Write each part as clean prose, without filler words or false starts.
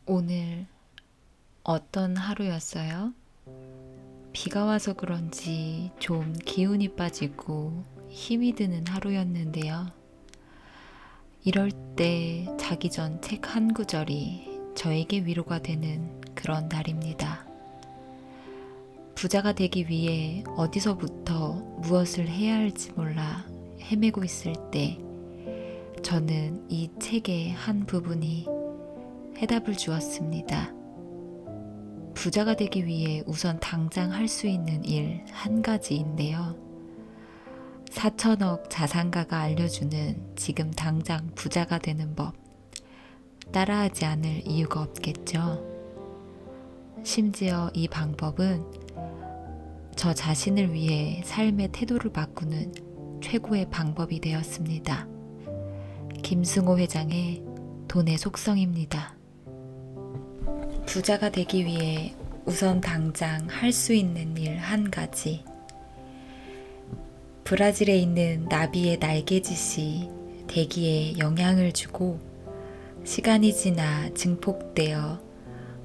오늘 어떤 하루였어요? 비가 와서 그런지 좀 기운이 빠지고 힘이 드는 하루였는데요. 이럴 때 자기 전 책 한 구절이 저에게 위로가 되는 그런 날입니다. 부자가 되기 위해 어디서부터 무엇을 해야 할지 몰라 헤매고 있을 때 저는 이 책의 한 부분이 해답을 주었습니다. 부자가 되기 위해 우선 당장 할 수 있는 일 한 가지인데요. 4천억 자산가가 알려주는 지금 당장 부자가 되는 법, 따라하지 않을 이유가 없겠죠. 심지어 이 방법은 저 자신을 위해 삶의 태도를 바꾸는 최고의 방법이 되었습니다. 김승호 회장의 돈의 속성입니다. 부자가 되기 위해 우선 당장 할 수 있는 일 한 가지. 브라질에 있는 나비의 날개짓이 대기에 영향을 주고 시간이 지나 증폭되어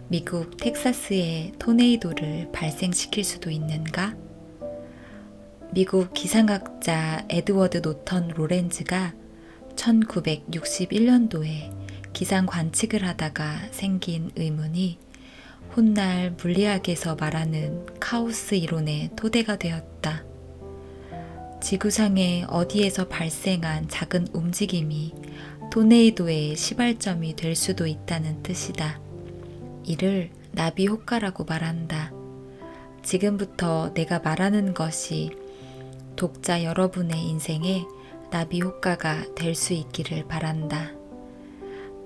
미국 텍사스의 토네이도를 발생시킬 수도 있는가? 미국 기상학자 에드워드 노턴 로렌즈가 1961년도에 기상 관측을 하다가 생긴 의문이 훗날 물리학에서 말하는 카오스 이론의 토대가 되었다. 지구상의 어디에서 발생한 작은 움직임이 토네이도의 시발점이 될 수도 있다는 뜻이다. 이를 나비 효과라고 말한다. 지금부터 내가 말하는 것이 독자 여러분의 인생에 나비 효과가 될 수 있기를 바란다.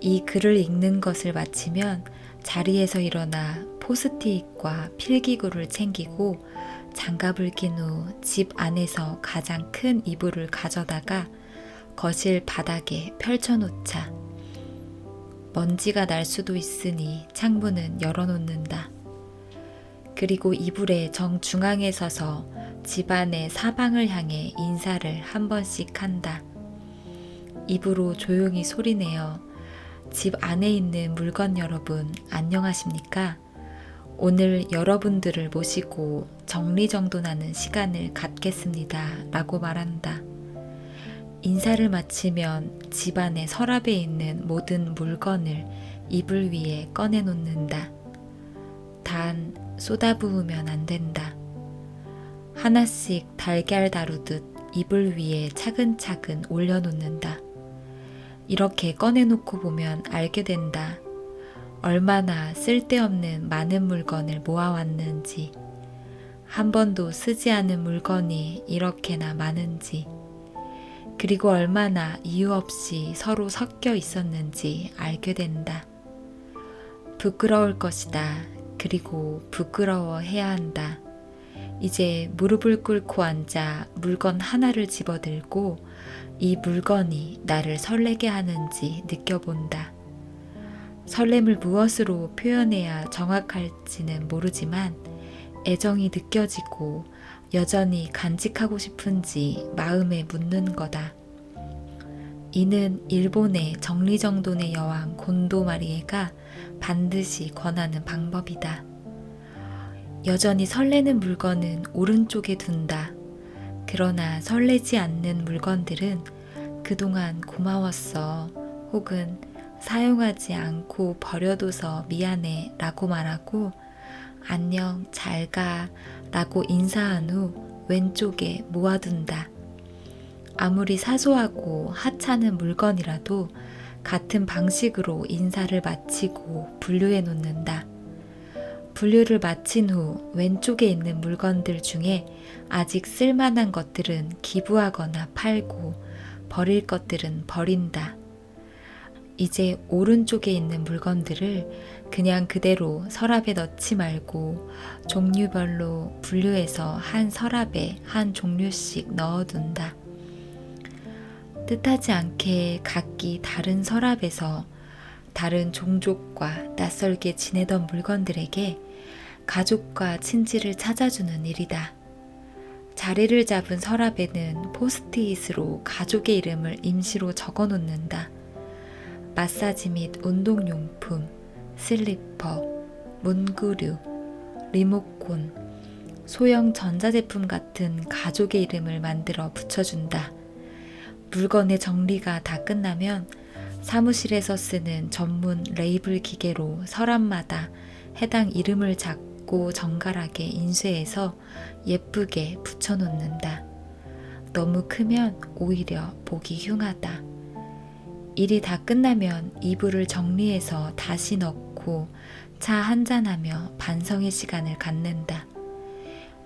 이 글을 읽는 것을 마치면 자리에서 일어나 포스트잇과 필기구를 챙기고 장갑을 낀 후 집 안에서 가장 큰 이불을 가져다가 거실 바닥에 펼쳐놓자. 먼지가 날 수도 있으니 창문은 열어놓는다. 그리고 이불의 정중앙에 서서 집안의 사방을 향해 인사를 한 번씩 한다. 입으로 조용히 소리내어 집 안에 있는 물건 여러분 안녕하십니까? 오늘 여러분들을 모시고 정리정돈하는 시간을 갖겠습니다. 라고 말한다. 인사를 마치면 집안의 서랍에 있는 모든 물건을 이불 위에 꺼내놓는다. 단 쏟아부으면 안 된다. 하나씩 달걀 다루듯 이불 위에 차근차근 올려놓는다. 이렇게 꺼내놓고 보면 알게 된다. 얼마나 쓸데없는 많은 물건을 모아왔는지, 한 번도 쓰지 않은 물건이 이렇게나 많은지, 그리고 얼마나 이유 없이 서로 섞여 있었는지 알게 된다. 부끄러울 것이다. 그리고 부끄러워해야 한다. 이제 무릎을 꿇고 앉아 물건 하나를 집어들고 이 물건이 나를 설레게 하는지 느껴본다. 설렘을 무엇으로 표현해야 정확할지는 모르지만 애정이 느껴지고 여전히 간직하고 싶은지 마음에 묻는 거다. 이는 일본의 정리정돈의 여왕 곤도 마리에가 반드시 권하는 방법이다. 여전히 설레는 물건은 오른쪽에 둔다. 그러나 설레지 않는 물건들은 그동안 고마웠어 혹은 사용하지 않고 버려둬서 미안해 라고 말하고 안녕 잘 가 라고 인사한 후 왼쪽에 모아둔다. 아무리 사소하고 하찮은 물건이라도 같은 방식으로 인사를 마치고 분류해 놓는다. 분류를 마친 후 왼쪽에 있는 물건들 중에 아직 쓸만한 것들은 기부하거나 팔고 버릴 것들은 버린다. 이제 오른쪽에 있는 물건들을 그냥 그대로 서랍에 넣지 말고 종류별로 분류해서 한 서랍에 한 종류씩 넣어둔다. 뜻하지 않게 각기 다른 서랍에서 다른 종족과 낯설게 지내던 물건들에게 가족과 친지를 찾아주는 일이다. 자리를 잡은 서랍에는 포스트잇으로 가족의 이름을 임시로 적어 놓는다. 마사지 및 운동용품, 슬리퍼, 문구류, 리모콘, 소형 전자제품 같은 가족의 이름을 만들어 붙여준다. 물건의 정리가 다 끝나면 사무실에서 쓰는 전문 레이블 기계로 서랍마다 해당 이름을 작고 정갈하게 인쇄해서 예쁘게 붙여놓는다. 너무 크면 오히려 보기 흉하다. 일이 다 끝나면 이불을 정리해서 다시 넣고 차 한잔하며 반성의 시간을 갖는다.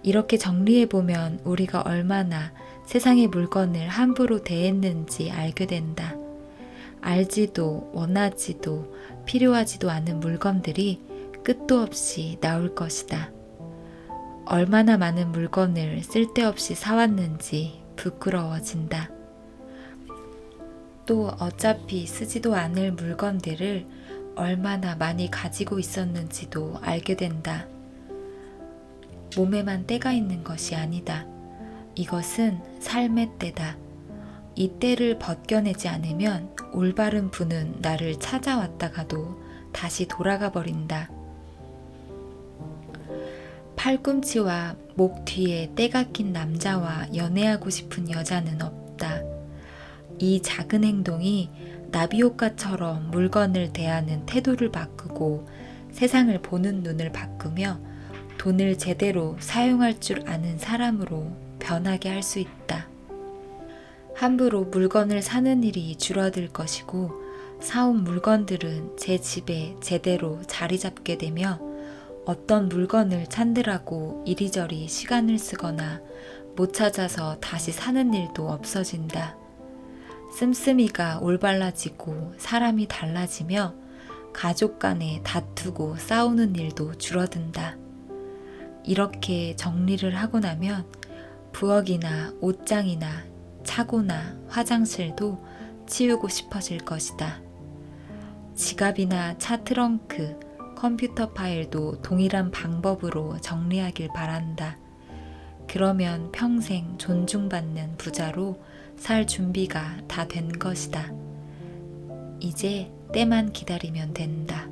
이렇게 정리해보면 우리가 얼마나 세상의 물건을 함부로 대했는지 알게 된다. 알지도 원하지도 필요하지도 않은 물건들이 끝도 없이 나올 것이다. 얼마나 많은 물건을 쓸데없이 사왔는지 부끄러워진다. 또 어차피 쓰지도 않을 물건들을 얼마나 많이 가지고 있었는지도 알게 된다. 몸에만 때가 있는 것이 아니다. 이것은 삶의 때다. 이 때를 벗겨내지 않으면 올바른 분은 나를 찾아왔다가도 다시 돌아가 버린다. 팔꿈치와 목 뒤에 때가 낀 남자와 연애하고 싶은 여자는 없다. 이 작은 행동이 나비효과처럼 물건을 대하는 태도를 바꾸고 세상을 보는 눈을 바꾸며 돈을 제대로 사용할 줄 아는 사람으로 변하게 할 수 있다. 함부로 물건을 사는 일이 줄어들 것이고 사온 물건들은 제 집에 제대로 자리 잡게 되며 어떤 물건을 찾느라고 이리저리 시간을 쓰거나 못 찾아서 다시 사는 일도 없어진다. 씀씀이가 올바라지고 사람이 달라지며 가족 간에 다투고 싸우는 일도 줄어든다. 이렇게 정리를 하고 나면 부엌이나 옷장이나 차고나 화장실도 치우고 싶어질 것이다. 지갑이나 차 트렁크, 컴퓨터 파일도 동일한 방법으로 정리하길 바란다. 그러면 평생 존중받는 부자로 살 준비가 다 된 것이다. 이제 때만 기다리면 된다.